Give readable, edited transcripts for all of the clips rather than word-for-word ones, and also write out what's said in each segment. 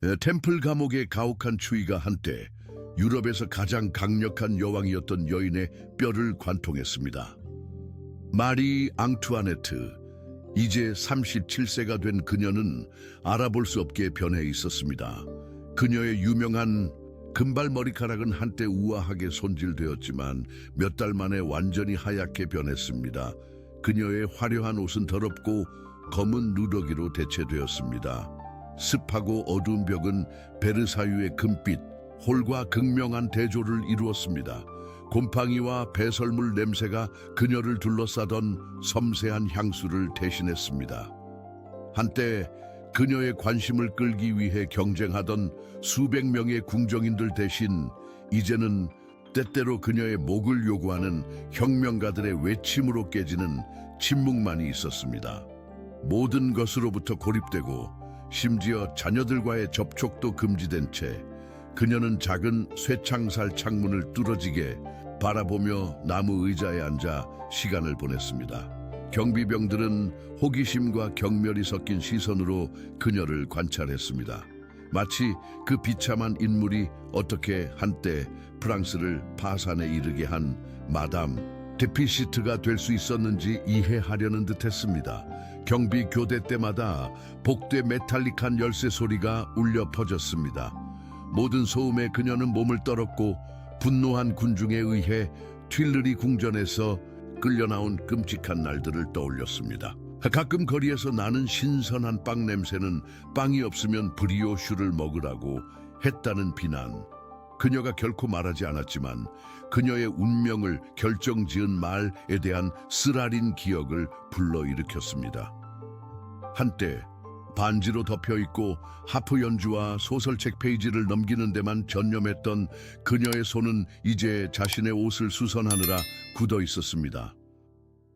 템플 감옥의 가혹한 추위가 한때 유럽에서 가장 강력한 여왕이었던 여인의 뼈를 관통했습니다. 마리 앙투아네트, 이제 37세가 된 그녀는 알아볼 수 없게 변해 있었습니다. 그녀의 유명한 금발 머리카락은 한때 우아하게 손질되었지만 몇 달 만에 완전히 하얗게 변했습니다. 그녀의 화려한 옷은 더럽고 검은 누더기로 대체되었습니다. 습하고 어두운 벽은 베르사유의 금빛, 홀과 극명한 대조를 이루었습니다. 곰팡이와 배설물 냄새가 그녀를 둘러싸던 섬세한 향수를 대신했습니다. 한때 그녀의 관심을 끌기 위해 경쟁하던 수백 명의 궁정인들 대신 이제는 때때로 그녀의 목을 요구하는 혁명가들의 외침으로 깨지는 침묵만이 있었습니다. 모든 것으로부터 고립되고 심지어 자녀들과의 접촉도 금지된 채 그녀는 작은 쇠창살 창문을 뚫어지게 바라보며 나무 의자에 앉아 시간을 보냈습니다. 경비병들은 호기심과 경멸이 섞인 시선으로 그녀를 관찰했습니다. 마치 그 비참한 인물이 어떻게 한때 프랑스를 파산에 이르게 한 마담 데피시트가 될 수 있었는지 이해하려는 듯했습니다. 경비 교대 때마다 복도에 메탈릭한 열쇠 소리가 울려 퍼졌습니다. 모든 소음에 그녀는 몸을 떨었고 분노한 군중에 의해 튠르리 궁전에서 끌려나온 끔찍한 날들을 떠올렸습니다. 가끔 거리에서 나는 신선한 빵 냄새는 빵이 없으면 브리오슈를 먹으라고 했다는 비난. 그녀가 결코 말하지 않았지만 그녀의 운명을 결정지은 말에 대한 쓰라린 기억을 불러일으켰습니다. 한때 반지로 덮여있고 하프 연주와 소설책 페이지를 넘기는 데만 전념했던 그녀의 손은 이제 자신의 옷을 수선하느라 굳어 있었습니다.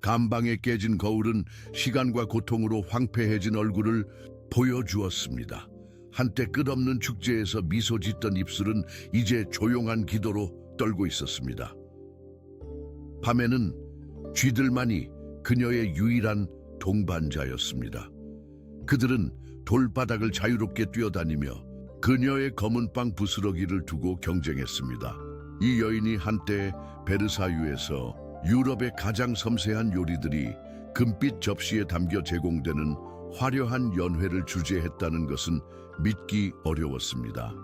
감방에 깨진 거울은 시간과 고통으로 황폐해진 얼굴을 보여주었습니다. 한때 끝없는 축제에서 미소 짓던 입술은 이제 조용한 기도로 떨고 있었습니다. 밤에는 쥐들만이 그녀의 유일한 동반자였습니다. 그들은 돌바닥을 자유롭게 뛰어다니며 그녀의 검은 빵 부스러기를 두고 경쟁했습니다. 이 여인이 한때 베르사유에서 유럽의 가장 섬세한 요리들이 금빛 접시에 담겨 제공되는 화려한 연회를 주재했다는 것은 믿기 어려웠습니다.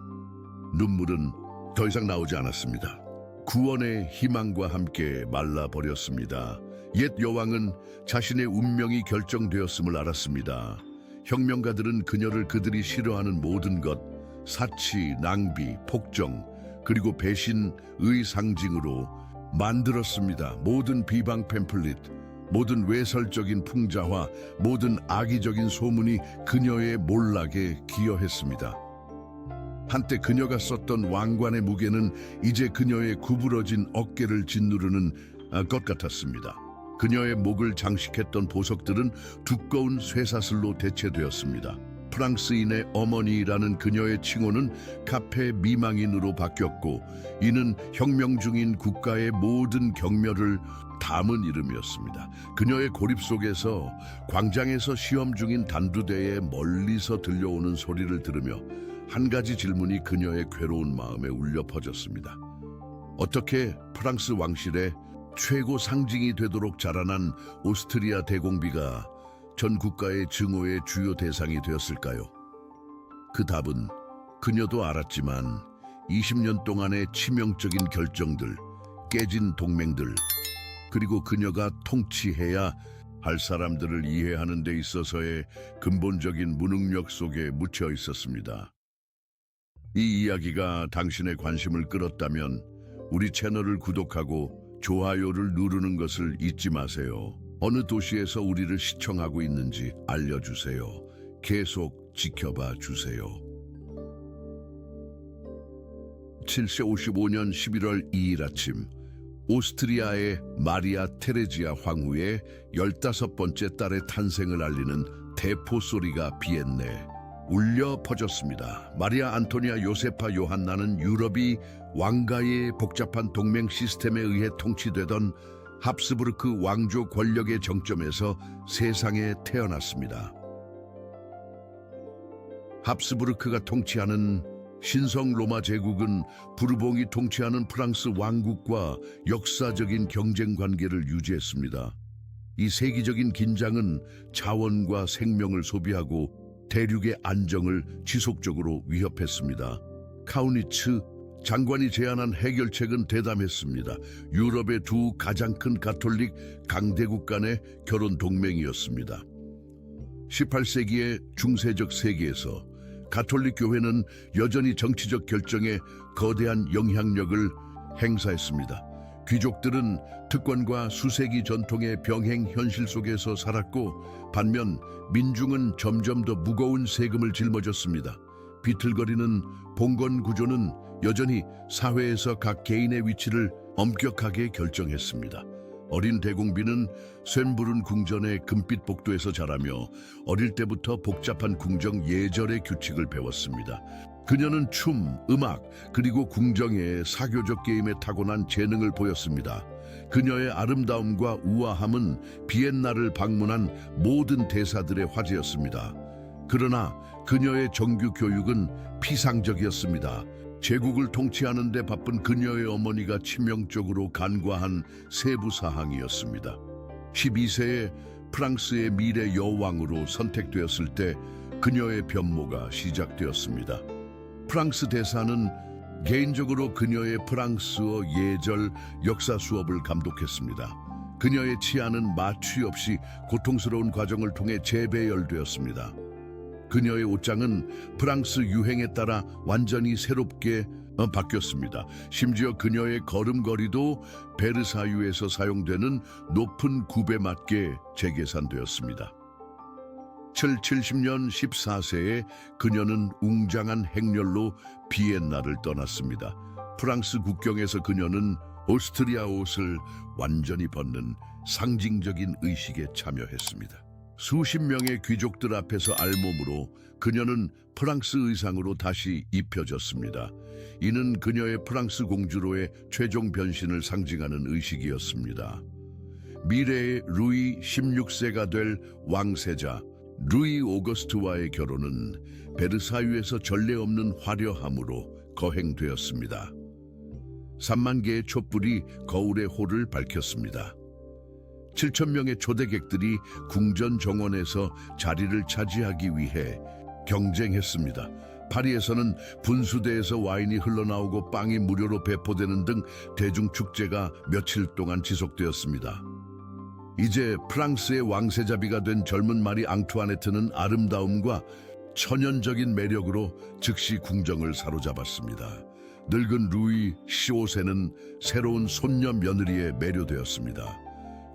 눈물은 더 이상 나오지 않았습니다. 구원의 희망과 함께 말라버렸습니다. 옛 여왕은 자신의 운명이 결정되었음을 알았습니다. 혁명가들은 그녀를 그들이 싫어하는 모든 것, 사치, 낭비, 폭정, 그리고 배신의 상징으로 만들었습니다. 모든 비방 팸플릿, 모든 외설적인 풍자화, 모든 악의적인 소문이 그녀의 몰락에 기여했습니다. 한때 그녀가 썼던 왕관의 무게는 이제 그녀의 구부러진 어깨를 짓누르는 것 같았습니다. 그녀의 목을 장식했던 보석들은 두꺼운 쇠사슬로 대체되었습니다. 프랑스인의 어머니라는 그녀의 칭호는 카페 미망인으로 바뀌었고 이는 혁명 중인 국가의 모든 경멸을 담은 이름이었습니다. 그녀의 고립 속에서 광장에서 시험 중인 단두대에 멀리서 들려오는 소리를 들으며 한 가지 질문이 그녀의 괴로운 마음에 울려 퍼졌습니다. 어떻게 프랑스 왕실의 최고 상징이 되도록 자라난 오스트리아 대공비가 전 국가의 증오의 주요 대상이 되었을까요? 그 답은 그녀도 알았지만 20년 동안의 치명적인 결정들, 깨진 동맹들, 그리고 그녀가 통치해야 할 사람들을 이해하는 데 있어서의 근본적인 무능력 속에 묻혀 있었습니다. 이 이야기가 당신의 관심을 끌었다면 우리 채널을 구독하고 좋아요를 누르는 것을 잊지 마세요. 어느 도시에서 우리를 시청하고 있는지 알려주세요. 계속 지켜봐 주세요. 7세 55년 11월 2일 아침 오스트리아의 마리아 테레지아 황후의 15번째 딸의 탄생을 알리는 대포 소리가 비엔네에 울려 퍼졌습니다. 마리아 안토니아 요세파 요한나는 유럽이 왕가의 복잡한 동맹 시스템에 의해 통치되던 합스부르크 왕조 권력의 정점에서 세상에 태어났습니다. 합스부르크가 통치하는 신성 로마 제국은 부르봉이 통치하는 프랑스 왕국과 역사적인 경쟁 관계를 유지했습니다. 이 세기적인 긴장은 자원과 생명을 소비하고 대륙의 안정을 지속적으로 위협했습니다. 카우니츠 장관이 제안한 해결책은 대담했습니다. 유럽의 두 가장 큰 가톨릭 강대국 간의 결혼 동맹이었습니다. 18세기의 중세적 세계에서 가톨릭 교회는 여전히 정치적 결정에 거대한 영향력을 행사했습니다. 귀족들은 특권과 수세기 전통의 병행 현실 속에서 살았고, 반면 민중은 점점 더 무거운 세금을 짊어졌습니다. 비틀거리는 봉건 구조는 여전히 사회에서 각 개인의 위치를 엄격하게 결정했습니다. 어린 대공비는 쇤부른 궁전의 금빛 복도에서 자라며 어릴 때부터 복잡한 궁정 예절의 규칙을 배웠습니다. 그녀는 춤, 음악, 그리고 궁정의 사교적 게임에 타고난 재능을 보였습니다. 그녀의 아름다움과 우아함은 비엔나를 방문한 모든 대사들의 화제였습니다. 그러나 그녀의 정규 교육은 피상적이었습니다. 제국을 통치하는 데 바쁜 그녀의 어머니가 치명적으로 간과한 세부 사항이었습니다. 12세에 프랑스의 미래 여왕으로 선택되었을 때 그녀의 변모가 시작되었습니다. 프랑스 대사는 개인적으로 그녀의 프랑스어 예절 역사 수업을 감독했습니다. 그녀의 치아는 마취 없이 고통스러운 과정을 통해 재배열되었습니다. 그녀의 옷장은 프랑스 유행에 따라 완전히 새롭게 바뀌었습니다. 심지어 그녀의 걸음걸이도 베르사유에서 사용되는 높은 굽에 맞게 재계산되었습니다. 70년 14세에 그녀는 웅장한 행렬로 비엔나를 떠났습니다. 프랑스 국경에서 그녀는 오스트리아 옷을 완전히 벗는 상징적인 의식에 참여했습니다. 수십 명의 귀족들 앞에서 알몸으로 그녀는 프랑스 의상으로 다시 입혀졌습니다. 이는 그녀의 프랑스 공주로의 최종 변신을 상징하는 의식이었습니다. 미래의 루이 16세가 될 왕세자 루이 오거스트와의 결혼은 베르사유에서 전례 없는 화려함으로 거행되었습니다. 3만 개의 촛불이 거울의 홀을 밝혔습니다. 7,000명의 초대객들이 궁전 정원에서 자리를 차지하기 위해 경쟁했습니다. 파리에서는 분수대에서 와인이 흘러나오고 빵이 무료로 배포되는 등 대중축제가 며칠 동안 지속되었습니다. 이제 프랑스의 왕세자비가 된 젊은 마리 앙투아네트는 아름다움과 천연적인 매력으로 즉시 궁정을 사로잡았습니다. 늙은 루이 15세는 새로운 손녀 며느리에 매료되었습니다.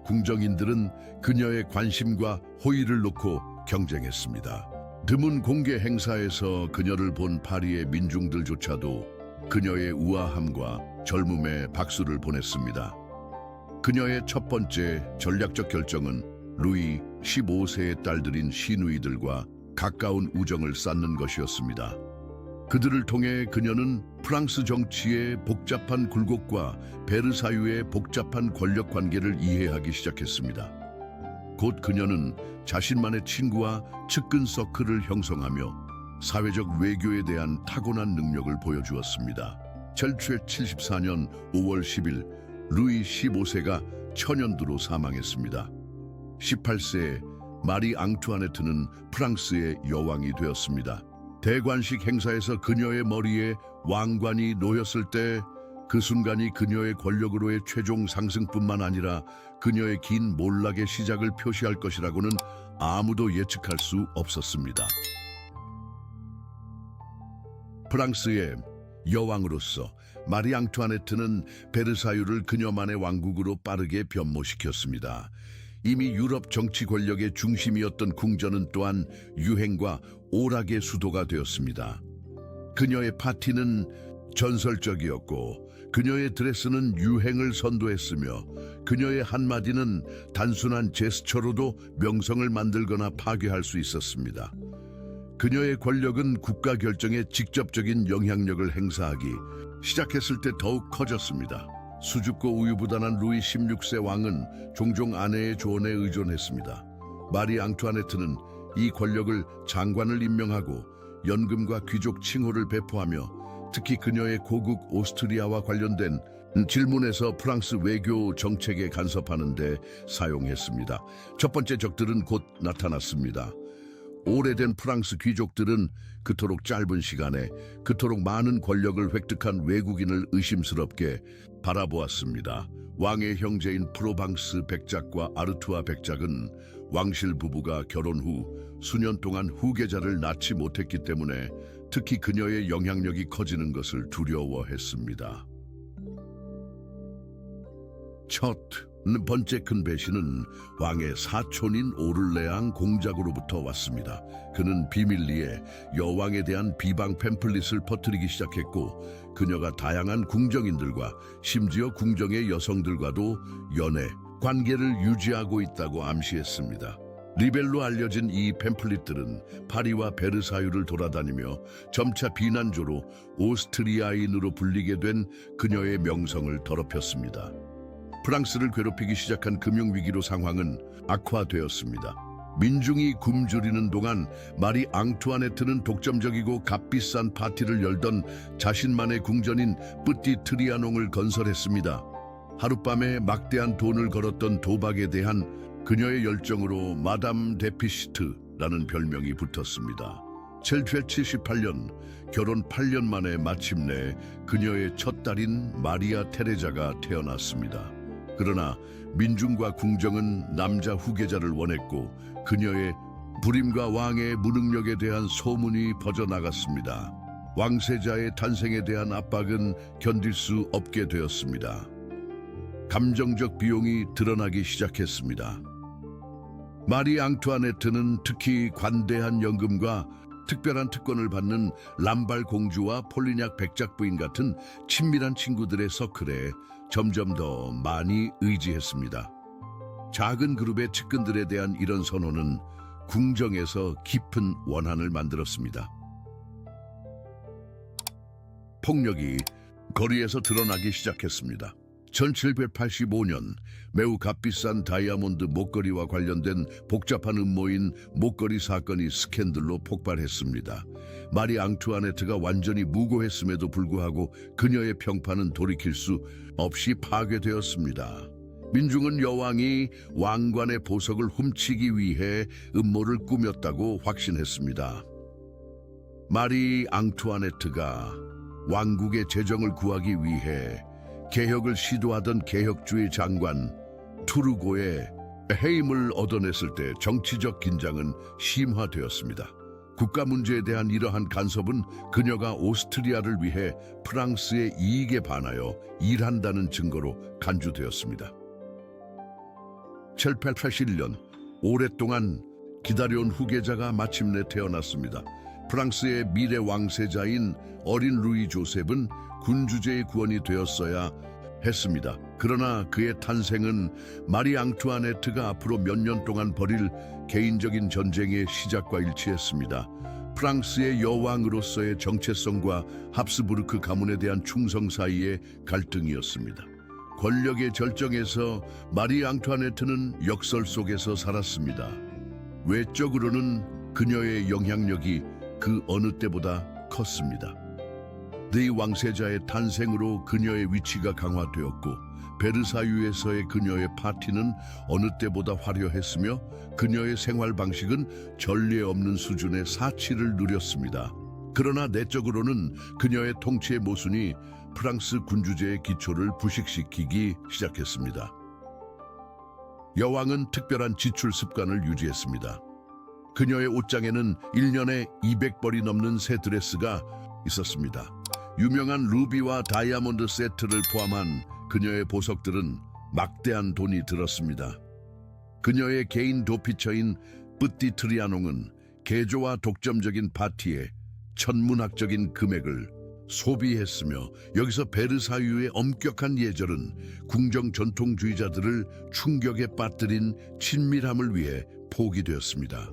궁정인들은 그녀의 관심과 호의를 놓고 경쟁했습니다. 드문 공개 행사에서 그녀를 본 파리의 민중들조차도 그녀의 우아함과 젊음에 박수를 보냈습니다. 그녀의 첫 번째 전략적 결정은 루이 15세의 딸들인 시누이들과 가까운 우정을 쌓는 것이었습니다. 그들을 통해 그녀는 프랑스 정치의 복잡한 굴곡과 베르사유의 복잡한 권력 관계를 이해하기 시작했습니다. 곧 그녀는 자신만의 친구와 측근 서클을 형성하며 사회적 외교에 대한 타고난 능력을 보여주었습니다. 1774년 5월 10일 루이 15세가 천연두로 사망했습니다. 18세에 마리 앙투아네트는 프랑스의 여왕이 되었습니다. 대관식 행사에서 그녀의 머리에 왕관이 놓였을 때 그 순간이 그녀의 권력으로의 최종 상승뿐만 아니라 그녀의 긴 몰락의 시작을 표시할 것이라고는 아무도 예측할 수 없었습니다. 프랑스의 여왕으로서 마리 앙투아네트는 베르사유를 그녀만의 왕국으로 빠르게 변모시켰습니다. 이미 유럽 정치 권력의 중심이었던 궁전은 또한 유행과 오락의 수도가 되었습니다. 그녀의 파티는 전설적이었고 그녀의 드레스는 유행을 선도했으며 그녀의 한마디는 단순한 제스처로도 명성을 만들거나 파괴할 수 있었습니다. 그녀의 권력은 국가 결정에 직접적인 영향력을 행사하기 시작했을 때 더욱 커졌습니다. 수줍고 우유부단한 루이 16세 왕은 종종 아내의 조언에 의존했습니다. 마리 앙투아네트는 이 권력을 장관을 임명하고 연금과 귀족 칭호를 배포하며 특히 그녀의 고국 오스트리아와 관련된 질문에서 프랑스 외교 정책에 간섭하는 데 사용했습니다. 첫 번째 적들은 곧 나타났습니다. 오래된 프랑스 귀족들은 그토록 짧은 시간에 그토록 많은 권력을 획득한 외국인을 의심스럽게 바라보았습니다. 왕의 형제인 프로방스 백작과 아르투아 백작은 왕실 부부가 결혼 후 수년 동안 후계자를 낳지 못했기 때문에 특히 그녀의 영향력이 커지는 것을 두려워했습니다. 첫 번째 큰 배신은 왕의 사촌인 오를레앙 공작으로부터 왔습니다. 그는 비밀리에 여왕에 대한 비방 팸플릿을 퍼뜨리기 시작했고 그녀가 다양한 궁정인들과 심지어 궁정의 여성들과도 연애, 관계를 유지하고 있다고 암시했습니다. 리벨로 알려진 이 팸플릿들은 파리와 베르사유를 돌아다니며 점차 비난조로 오스트리아인으로 불리게 된 그녀의 명성을 더럽혔습니다. 프랑스를 괴롭히기 시작한 금융위기로 상황은 악화되었습니다. 민중이 굶주리는 동안 마리 앙투아네트는 독점적이고 값비싼 파티를 열던 자신만의 궁전인 뿌띠 트리아농을 건설했습니다. 하룻밤에 막대한 돈을 걸었던 도박에 대한 그녀의 열정으로 마담 데피시트라는 별명이 붙었습니다. 1778년 결혼 8년 만에 마침내 그녀의 첫 딸인 마리아 테레자가 태어났습니다. 그러나 민중과 궁정은 남자 후계자를 원했고 그녀의 불임과 왕의 무능력에 대한 소문이 퍼져나갔습니다. 왕세자의 탄생에 대한 압박은 견딜 수 없게 되었습니다. 감정적 비용이 드러나기 시작했습니다. 마리 앙투아네트는 특히 관대한 연금과 특별한 특권을 받는 람발 공주와 폴리냑 백작 부인 같은 친밀한 친구들의 서클에 점점 더 많이 의지했습니다. 작은 그룹의 측근들에 대한 이런 선호는 궁정에서 깊은 원한을 만들었습니다. 폭력이 거리에서 드러나기 시작했습니다. 1785년 매우 값비싼 다이아몬드 목걸이와 관련된 복잡한 음모인 목걸이 사건이 스캔들로 폭발했습니다. 마리 앙투아네트가 완전히 무고했음에도 불구하고 그녀의 평판은 돌이킬 수 없이 파괴되었습니다. 민중은 여왕이 왕관의 보석을 훔치기 위해 음모를 꾸몄다고 확신했습니다. 마리 앙투아네트가 왕국의 재정을 구하기 위해 개혁을 시도하던 개혁주의 장관 투르고의 해임을 얻어냈을 때 정치적 긴장은 심화되었습니다. 국가 문제에 대한 이러한 간섭은 그녀가 오스트리아를 위해 프랑스의 이익에 반하여 일한다는 증거로 간주되었습니다. 1881년 오랫동안 기다려온 후계자가 마침내 태어났습니다. 프랑스의 미래 왕세자인 어린 루이 조셉은 군주제의 구원이 되었어야 했습니다. 그러나 그의 탄생은 마리 앙투아네트가 앞으로 몇 년 동안 벌일 개인적인 전쟁의 시작과 일치했습니다. 프랑스의 여왕으로서의 정체성과 합스부르크 가문에 대한 충성 사이의 갈등이었습니다. 권력의 절정에서 마리 앙투아네트는 역설 속에서 살았습니다. 외적으로는 그녀의 영향력이 그 어느 때보다 컸습니다. 네 왕세자의 탄생으로 그녀의 위치가 강화되었고 베르사유에서의 그녀의 파티는 어느 때보다 화려했으며 그녀의 생활 방식은 전례 없는 수준의 사치를 누렸습니다. 그러나 내적으로는 그녀의 통치의 모순이 프랑스 군주제의 기초를 부식시키기 시작했습니다. 여왕은 특별한 지출 습관을 유지했습니다. 그녀의 옷장에는 1년에 200벌이 넘는 새 드레스가 있었습니다. 유명한 루비와 다이아몬드 세트를 포함한 그녀의 보석들은 막대한 돈이 들었습니다. 그녀의 개인 도피처인 뿌띠 트리아농은 개조와 독점적인 파티에 천문학적인 금액을 소비했으며 여기서 베르사유의 엄격한 예절은 궁정 전통주의자들을 충격에 빠뜨린 친밀함을 위해 포기되었습니다.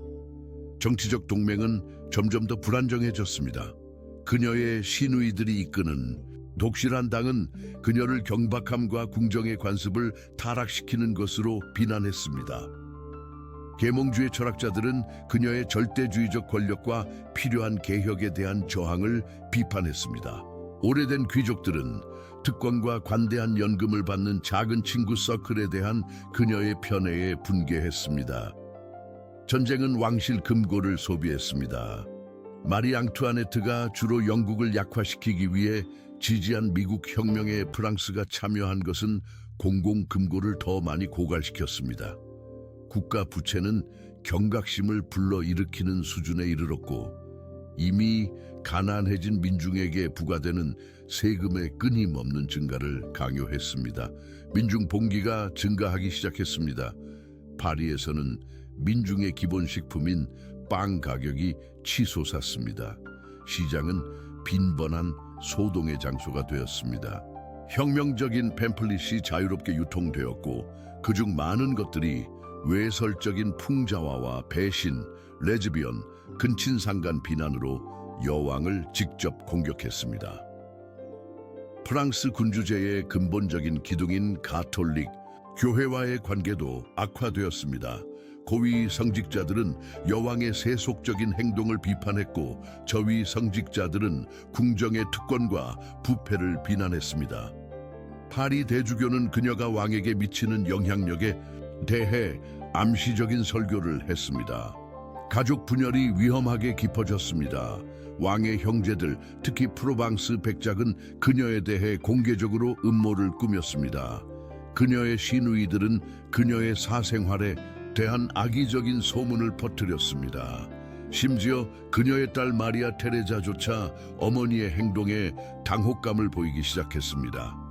정치적 동맹은 점점 더 불안정해졌습니다. 그녀의 시누이들이 이끄는 독실한 당은 그녀를 경박함과 궁정의 관습을 타락시키는 것으로 비난했습니다. 계몽주의 철학자들은 그녀의 절대주의적 권력과 필요한 개혁에 대한 저항을 비판했습니다. 오래된 귀족들은 특권과 관대한 연금을 받는 작은 친구 서클에 대한 그녀의 편애에 분개했습니다. 전쟁은 왕실 금고를 소비했습니다. 마리 앙투아네트가 주로 영국을 약화시키기 위해 지지한 미국 혁명에 프랑스가 참여한 것은 공공금고를 더 많이 고갈시켰습니다. 국가 부채는 경각심을 불러일으키는 수준에 이르렀고 이미 가난해진 민중에게 부과되는 세금의 끊임없는 증가를 강요했습니다. 민중 봉기가 증가하기 시작했습니다. 파리에서는 민중의 기본 식품인 빵 가격이 치솟았습니다. 시장은 빈번한 소동의 장소가 되었습니다. 혁명적인 팸플릿이 자유롭게 유통되었고 그중 많은 것들이 외설적인 풍자화와 배신, 레즈비언, 근친상간 비난으로 여왕을 직접 공격했습니다. 프랑스 군주제의 근본적인 기둥인 가톨릭 교회와의 관계도 악화되었습니다. 고위 성직자들은 여왕의 세속적인 행동을 비판했고 저위 성직자들은 궁정의 특권과 부패를 비난했습니다. 파리 대주교는 그녀가 왕에게 미치는 영향력에 대해 암시적인 설교를 했습니다. 가족 분열이 위험하게 깊어졌습니다. 왕의 형제들, 특히 프로방스 백작은 그녀에 대해 공개적으로 음모를 꾸몄습니다. 그녀의 시누이들은 그녀의 사생활에 대한 악의적인 소문을 퍼뜨렸습니다. 심지어 그녀의 딸 마리아 테레자조차 어머니의 행동에 당혹감을 보이기 시작했습니다.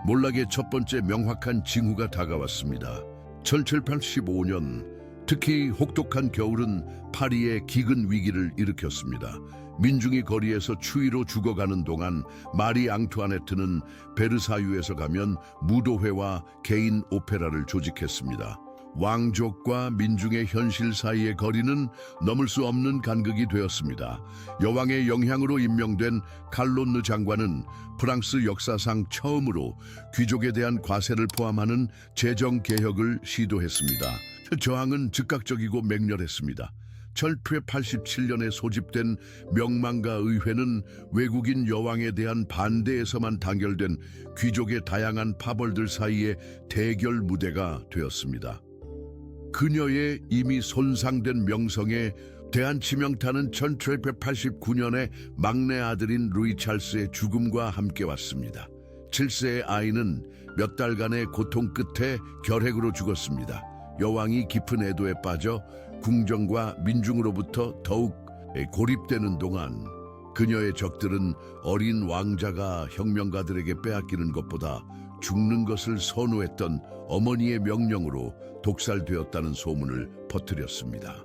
몰락의 첫 번째 명확한 징후가 다가왔습니다. 1785년, 특히 혹독한 겨울은 파리의 기근 위기를 일으켰습니다. 민중이 거리에서 추위로 죽어가는 동안 마리 앙투아네트는 베르사유에서 가면 무도회와 개인 오페라를 조직했습니다. 왕족과 민중의 현실 사이의 거리는 넘을 수 없는 간극이 되었습니다. 여왕의 영향으로 임명된 칼론느 장관은 프랑스 역사상 처음으로 귀족에 대한 과세를 포함하는 재정 개혁을 시도했습니다. 저항은 즉각적이고 맹렬했습니다. 1887년에 소집된 명망가 의회는 외국인 여왕에 대한 반대에서만 단결된 귀족의 다양한 파벌들 사이의 대결 무대가 되었습니다. 그녀의 이미 손상된 명성에 대한 치명타는 1789년에 막내 아들인 루이 찰스의 죽음과 함께 왔습니다. 7세의 아이는 몇 달간의 고통 끝에 결핵으로 죽었습니다. 여왕이 깊은 애도에 빠져 궁정과 민중으로부터 더욱 고립되는 동안 그녀의 적들은 어린 왕자가 혁명가들에게 빼앗기는 것보다 죽는 것을 선호했던 어머니의 명령으로 독살되었다는 소문을 퍼뜨렸습니다.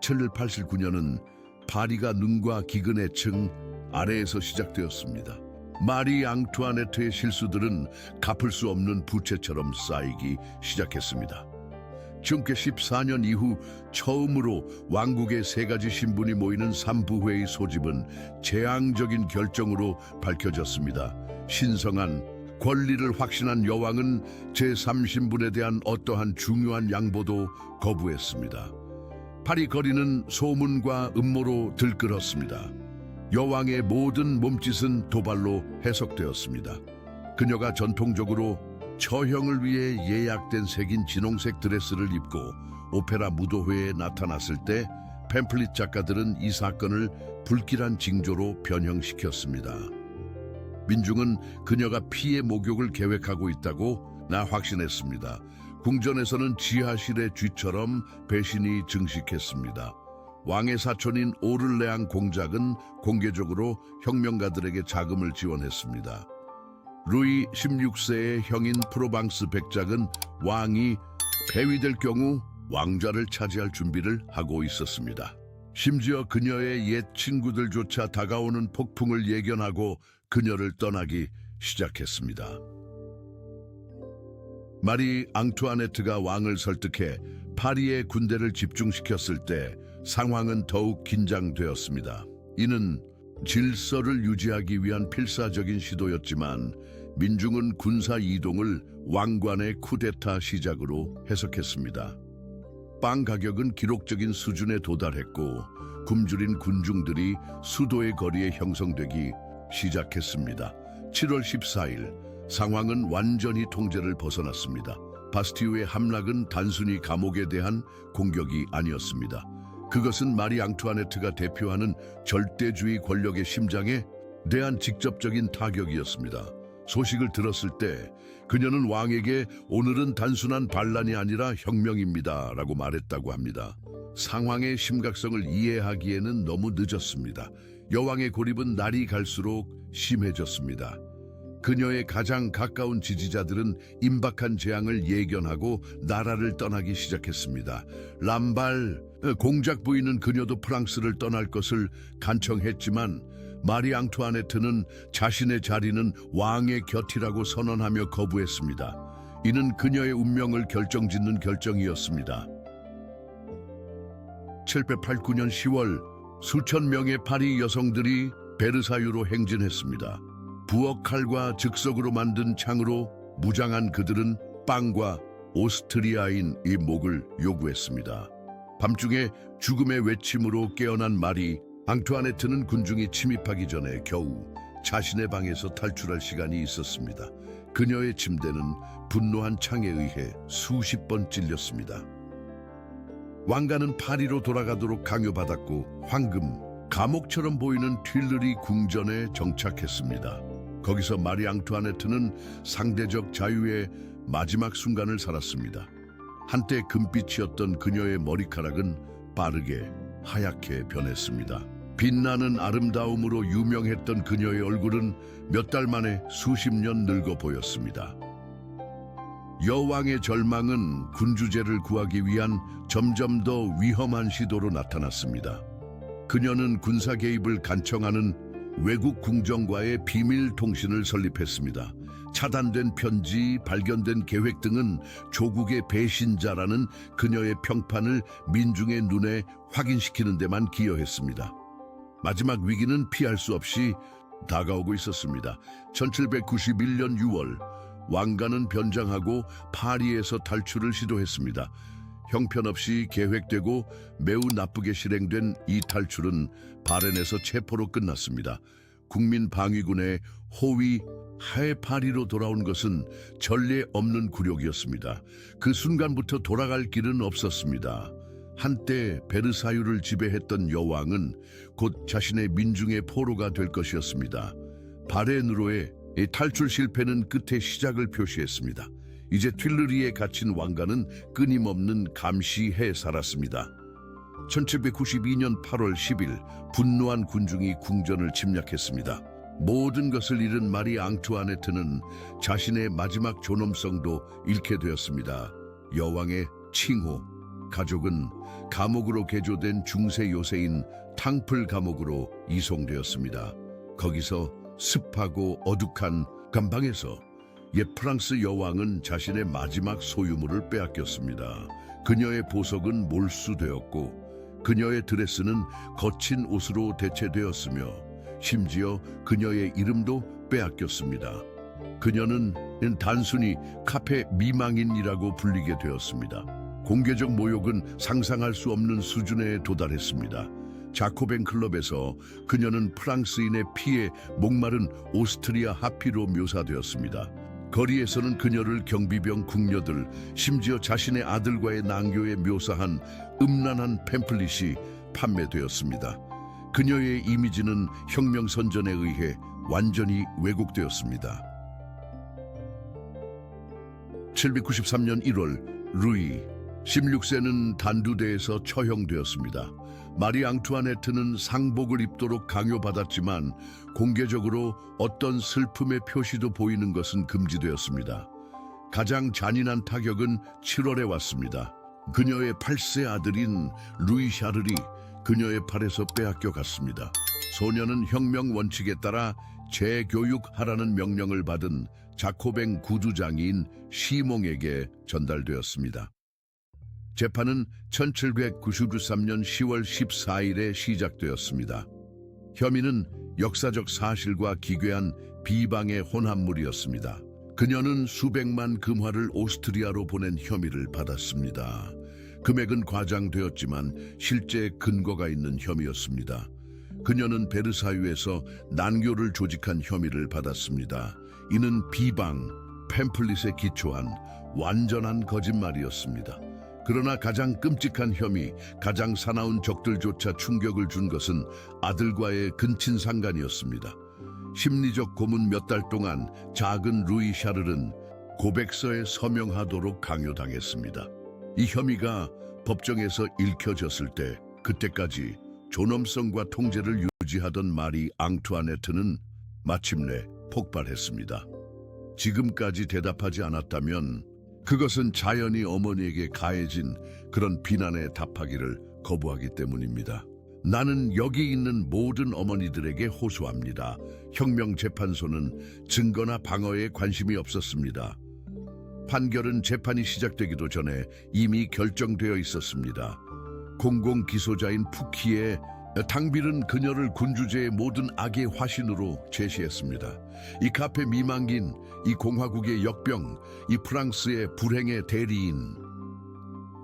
1789년은 파리가 눈과 기근의 층 아래에서 시작되었습니다. 마리 앙투아네트의 실수들은 갚을 수 없는 부채처럼 쌓이기 시작했습니다. 중계 14년 이후 처음으로 왕국의 세 가지 신분이 모이는 삼부회의 소집은 재앙적인 결정으로 밝혀졌습니다. 신성한 권리를 확신한 여왕은 제3신분에 대한 어떠한 중요한 양보도 거부했습니다. 파리 거리는 소문과 음모로 들끓었습니다. 여왕의 모든 몸짓은 도발로 해석되었습니다. 그녀가 전통적으로 처형을 위해 예약된 색인 진홍색 드레스를 입고 오페라 무도회에 나타났을 때 팸플릿 작가들은 이 사건을 불길한 징조로 변형시켰습니다. 민중은 그녀가 피해 목욕을 계획하고 있다고 확신했습니다. 궁전에서는 지하실의 쥐처럼 배신이 증식했습니다. 왕의 사촌인 오를레앙 공작은 공개적으로 혁명가들에게 자금을 지원했습니다. 루이 16세의 형인 프로방스 백작은 왕이 폐위될 경우 왕좌를 차지할 준비를 하고 있었습니다. 심지어 그녀의 옛 친구들조차 다가오는 폭풍을 예견하고 그녀를 떠나기 시작했습니다. 마리 앙투아네트가 왕을 설득해 파리의 군대를 집중시켰을 때 상황은 더욱 긴장되었습니다. 이는 질서를 유지하기 위한 필사적인 시도였지만 민중은 군사 이동을 왕관의 쿠데타 시작으로 해석했습니다. 빵 가격은 기록적인 수준에 도달했고 굶주린 군중들이 수도의 거리에 형성되기 시작했습니다. 7월 14일 상황은 완전히 통제를 벗어났습니다. 바스티유의 함락은 단순히 감옥에 대한 공격이 아니었습니다. 그것은 마리 앙투아네트가 대표하는 절대주의 권력의 심장에 대한 직접적인 타격이었습니다. 소식을 들었을 때 그녀는 왕에게 오늘은 단순한 반란이 아니라 혁명입니다 라고 말했다고 합니다. 상황의 심각성을 이해하기에는 너무 늦었습니다. 여왕의 고립은 날이 갈수록 심해졌습니다. 그녀의 가장 가까운 지지자들은 임박한 재앙을 예견하고 나라를 떠나기 시작했습니다. 람발, 공작 부인은 그녀도 프랑스를 떠날 것을 간청했지만 마리 앙투아네트는 자신의 자리는 왕의 곁이라고 선언하며 거부했습니다. 이는 그녀의 운명을 결정짓는 결정이었습니다. 1789년 10월 수천 명의 파리 여성들이 베르사유로 행진했습니다. 부엌 칼과 즉석으로 만든 창으로 무장한 그들은 빵과 오스트리아인의 목을 요구했습니다. 밤중에 죽음의 외침으로 깨어난 마리 앙투아네트는 군중이 침입하기 전에 겨우 자신의 방에서 탈출할 시간이 있었습니다. 그녀의 침대는 분노한 창에 의해 수십 번 찔렸습니다. 왕가는 파리로 돌아가도록 강요받았고 황금, 감옥처럼 보이는 튠르리 궁전에 정착했습니다. 거기서 마리 앙투아네트는 상대적 자유의 마지막 순간을 살았습니다. 한때 금빛이었던 그녀의 머리카락은 빠르게 하얗게 변했습니다. 빛나는 아름다움으로 유명했던 그녀의 얼굴은 몇 달 만에 수십 년 늙어 보였습니다. 여왕의 절망은 군주제를 구하기 위한 점점 더 위험한 시도로 나타났습니다. 그녀는 군사 개입을 간청하는 외국 궁정과의 비밀 통신을 설립했습니다. 차단된 편지, 발견된 계획 등은 조국의 배신자라는 그녀의 평판을 민중의 눈에 확인시키는 데만 기여했습니다. 마지막 위기는 피할 수 없이 다가오고 있었습니다. 1791년 6월 왕가는 변장하고 파리에서 탈출을 시도했습니다. 형편없이 계획되고 매우 나쁘게 실행된 이 탈출은 바렌에서 체포로 끝났습니다. 국민 방위군의 호위 하에 파리로 돌아온 것은 전례 없는 굴욕이었습니다. 그 순간부터 돌아갈 길은 없었습니다. 한때 베르사유를 지배했던 여왕은 곧 자신의 민중의 포로가 될 것이었습니다. 바렌으로의 탈출 실패는 끝의 시작을 표시했습니다. 이제 튠르리에 갇힌 왕가는 끊임없는 감시해 살았습니다. 1792년 8월 10일 분노한 군중이 궁전을 침략했습니다. 모든 것을 잃은 마리 앙투아네트는 자신의 마지막 존엄성도 잃게 되었습니다. 여왕의 칭호, 가족은 감옥으로 개조된 중세 요새인 탕플 감옥으로 이송되었습니다. 거기서 습하고 어둑한 감방에서 옛 프랑스 여왕은 자신의 마지막 소유물을 빼앗겼습니다. 그녀의 보석은 몰수되었고 그녀의 드레스는 거친 옷으로 대체되었으며 심지어 그녀의 이름도 빼앗겼습니다. 그녀는 단순히 카페 미망인이라고 불리게 되었습니다. 공개적 모욕은 상상할 수 없는 수준에 도달했습니다. 자코벤 클럽에서 그녀는 프랑스인의 피에 목마른 오스트리아 하피로 묘사되었습니다. 거리에서는 그녀를 경비병 궁녀들, 심지어 자신의 아들과의 난교에 묘사한 음란한 팸플릿이 판매되었습니다. 그녀의 이미지는 혁명 선전에 의해 완전히 왜곡되었습니다. 1793년 1월 루이 16세는 단두대에서 처형되었습니다. 마리 앙투아네트는 상복을 입도록 강요받았지만 공개적으로 어떤 슬픔의 표시도 보이는 것은 금지되었습니다. 가장 잔인한 타격은 7월에 왔습니다. 그녀의 8세 아들인 루이 샤를이 그녀의 팔에서 빼앗겨 갔습니다. 소녀는 혁명 원칙에 따라 재교육하라는 명령을 받은 자코뱅 구두장이인 시몽에게 전달되었습니다. 재판은 1793년 10월 14일에 시작되었습니다. 혐의는 역사적 사실과 기괴한 비방의 혼합물이었습니다. 그녀는 수백만 금화를 오스트리아로 보낸 혐의를 받았습니다. 금액은 과장되었지만 실제 근거가 있는 혐의였습니다. 그녀는 베르사유에서 난교를 조직한 혐의를 받았습니다. 이는 비방, 팸플릿에 기초한 완전한 거짓말이었습니다. 그러나 가장 끔찍한 혐의, 가장 사나운 적들조차 충격을 준 것은 아들과의 근친 상간이었습니다. 심리적 고문 몇 달 동안 작은 루이 샤를은 고백서에 서명하도록 강요당했습니다. 이 혐의가 법정에서 읽혀졌을 때 그때까지 존엄성과 통제를 유지하던 마리 앙투아네트는 마침내 폭발했습니다. 지금까지 대답하지 않았다면 그것은 자연히 어머니에게 가해진 그런 비난에 답하기를 거부하기 때문입니다. 나는 여기 있는 모든 어머니들에게 호소합니다. 혁명재판소는 증거나 방어에 관심이 없었습니다. 판결은 재판이 시작되기도 전에 이미 결정되어 있었습니다. 공공기소자인 푸키의 탕빌은 그녀를 군주제의 모든 악의 화신으로 제시했습니다. 이 카페 미망긴, 이 공화국의 역병, 이 프랑스의 불행의 대리인.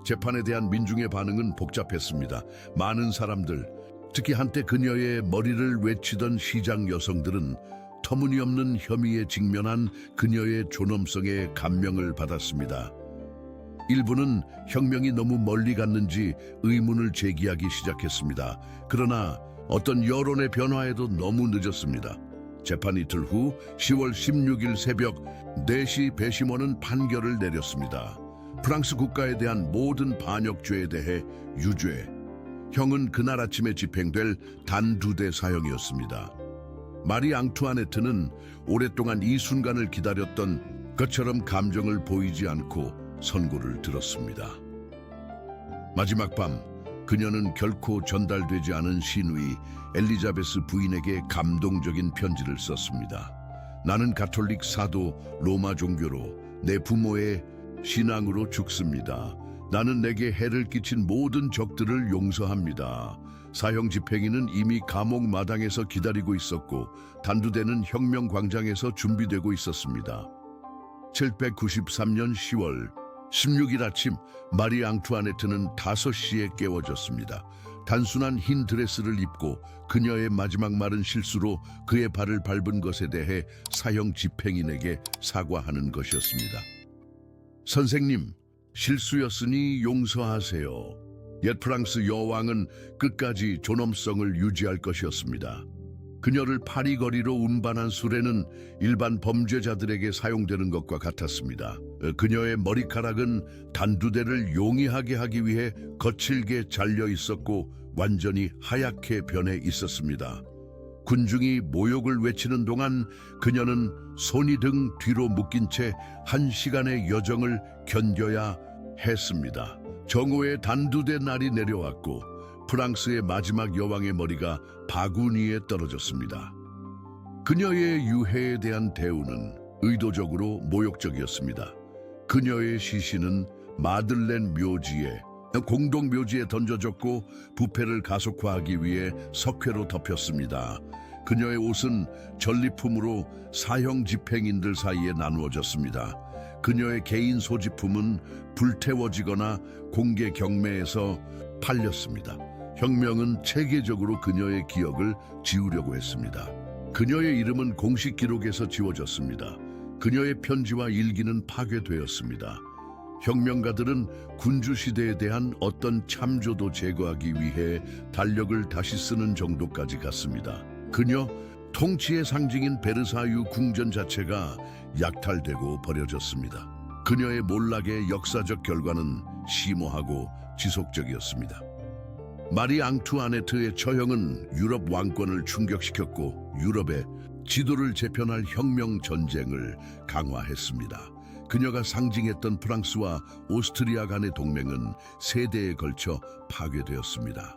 재판에 대한 민중의 반응은 복잡했습니다. 많은 사람들, 특히 한때 그녀의 머리를 외치던 시장 여성들은 터무니없는 혐의에 직면한 그녀의 존엄성에 감명을 받았습니다. 일부는 혁명이 너무 멀리 갔는지 의문을 제기하기 시작했습니다. 그러나 어떤 여론의 변화에도 너무 늦었습니다. 재판 이틀 후 10월 16일 새벽 4시 배심원은 판결을 내렸습니다. 프랑스 국가에 대한 모든 반역죄에 대해 유죄, 형은 그날 아침에 집행될 단 2대 사형이었습니다. 마리 앙투아네트는 오랫동안 이 순간을 기다렸던 것처럼 감정을 보이지 않고 선고를 들었습니다. 마지막 밤, 그녀는 결코 전달되지 않은 신우이 엘리자베스 부인에게 감동적인 편지를 썼습니다. 나는 가톨릭 사도 로마 종교로 내 부모의 신앙으로 죽습니다. 나는 내게 해를 끼친 모든 적들을 용서합니다. 사형 집행인은 이미 감옥 마당에서 기다리고 있었고 단두대는 혁명 광장에서 준비되고 있었습니다. 793년 10월 16일 아침 마리 앙투아네트는 5시에 깨워졌습니다. 단순한 흰 드레스를 입고 그녀의 마지막 말은 실수로 그의 발을 밟은 것에 대해 사형 집행인에게 사과하는 것이었습니다. 선생님, 실수였으니 용서하세요. 옛 프랑스 여왕은 끝까지 존엄성을 유지할 것이었습니다. 그녀를 파리거리로 운반한 수레는 일반 범죄자들에게 사용되는 것과 같았습니다. 그녀의 머리카락은 단두대를 용이하게 하기 위해 거칠게 잘려 있었고 완전히 하얗게 변해 있었습니다. 군중이 모욕을 외치는 동안 그녀는 손이 등 뒤로 묶인 채 1시간의 여정을 견뎌야 했습니다. 정오의 단두대 날이 내려왔고 프랑스의 마지막 여왕의 머리가 바구니에 떨어졌습니다. 그녀의 유해에 대한 대우는 의도적으로 모욕적이었습니다. 그녀의 시신은 마들렌 묘지에 공동 묘지에 던져졌고 부패를 가속화하기 위해 석회로 덮였습니다. 그녀의 옷은 전리품으로 사형 집행인들 사이에 나누어졌습니다. 그녀의 개인 소지품은 불태워지거나 공개 경매에서 팔렸습니다. 혁명은 체계적으로 그녀의 기억을 지우려고 했습니다. 그녀의 이름은 공식 기록에서 지워졌습니다. 그녀의 편지와 일기는 파괴되었습니다. 혁명가들은 군주시대에 대한 어떤 참조도 제거하기 위해 달력을 다시 쓰는 정도까지 갔습니다. 그녀 통치의 상징인 베르사유 궁전 자체가 약탈되고 버려졌습니다. 그녀의 몰락의 역사적 결과는 심오하고 지속적이었습니다. 마리 앙투아네트의 처형은 유럽 왕권을 충격시켰고 유럽의 지도를 재편할 혁명 전쟁을 강화했습니다. 그녀가 상징했던 프랑스와 오스트리아 간의 동맹은 세대에 걸쳐 파괴되었습니다.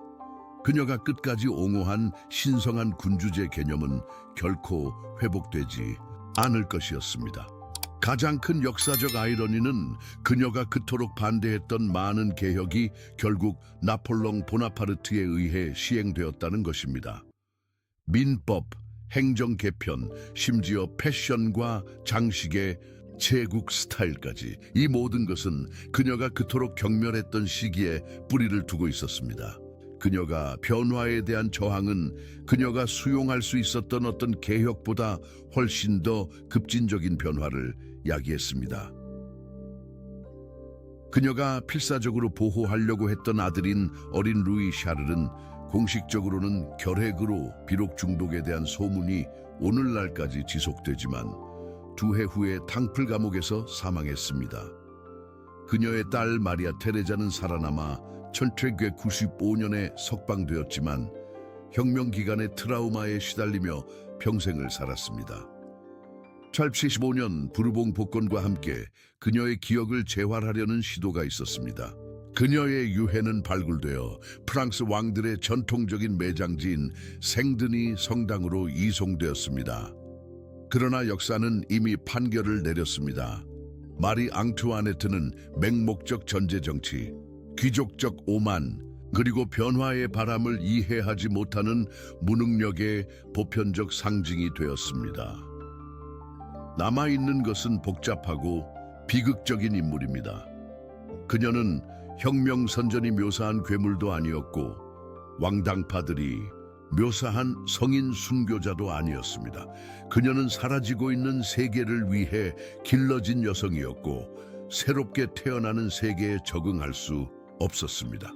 그녀가 끝까지 옹호한 신성한 군주제 개념은 결코 회복되지 않을 것이었습니다. 가장 큰 역사적 아이러니는 그녀가 그토록 반대했던 많은 개혁이 결국 나폴레옹 보나파르트에 의해 시행되었다는 것입니다. 민법, 행정 개편, 심지어 패션과 장식의 제국 스타일까지 이 모든 것은 그녀가 그토록 경멸했던 시기에 뿌리를 두고 있었습니다. 그녀가 변화에 대한 저항은 그녀가 수용할 수 있었던 어떤 개혁보다 훨씬 더 급진적인 변화를 야기했습니다. 그녀가 필사적으로 보호하려고 했던 아들인 어린 루이 샤를은 공식적으로는 결핵으로 비록 중독에 대한 소문이 오늘날까지 지속되지만 2해 후에 탕플 감옥에서 사망했습니다. 그녀의 딸 마리아 테레자는 살아남아 1795년에 석방되었지만 혁명 기간의 트라우마에 시달리며 평생을 살았습니다. 1775년 부르봉 복권과 함께 그녀의 기억을 재활하려는 시도가 있었습니다. 그녀의 유해는 발굴되어 프랑스 왕들의 전통적인 매장지인 생드니 성당으로 이송되었습니다. 그러나 역사는 이미 판결을 내렸습니다. 마리 앙투아네트는 맹목적 전제 정치, 귀족적 오만, 그리고 변화의 바람을 이해하지 못하는 무능력의 보편적 상징이 되었습니다. 남아있는 것은 복잡하고 비극적인 인물입니다. 그녀는 혁명 선전이 묘사한 괴물도 아니었고 왕당파들이 묘사한 성인 순교자도 아니었습니다. 그녀는 사라지고 있는 세계를 위해 길러진 여성이었고 새롭게 태어나는 세계에 적응할 수 없었습니다.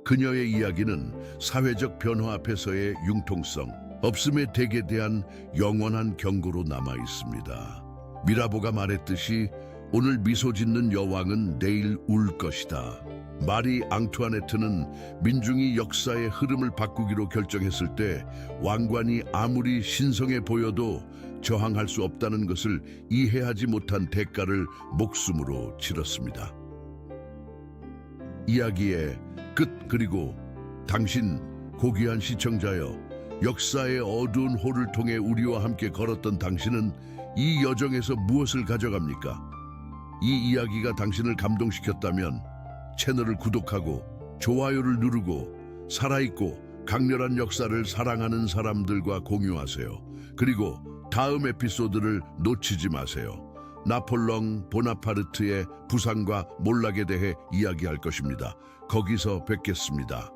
그녀의 이야기는 사회적 변화 앞에서의 융통성, 없음의 덕에 대한 영원한 경고로 남아 있습니다. 미라보가 말했듯이 오늘 미소 짓는 여왕은 내일 울 것이다. 마리 앙투아네트는 민중이 역사의 흐름을 바꾸기로 결정했을 때 왕관이 아무리 신성해 보여도 저항할 수 없다는 것을 이해하지 못한 대가를 목숨으로 치렀습니다. 이야기의 끝. 그리고 당신 고귀한 시청자여, 역사의 어두운 홀을 통해 우리와 함께 걸었던 당신은 이 여정에서 무엇을 가져갑니까? 이 이야기가 당신을 감동시켰다면 채널을 구독하고 좋아요를 누르고 살아있고 강렬한 역사를 사랑하는 사람들과 공유하세요. 그리고 다음 에피소드를 놓치지 마세요. 나폴레옹 보나파르트의 부상과 몰락에 대해 이야기할 것입니다. 거기서 뵙겠습니다.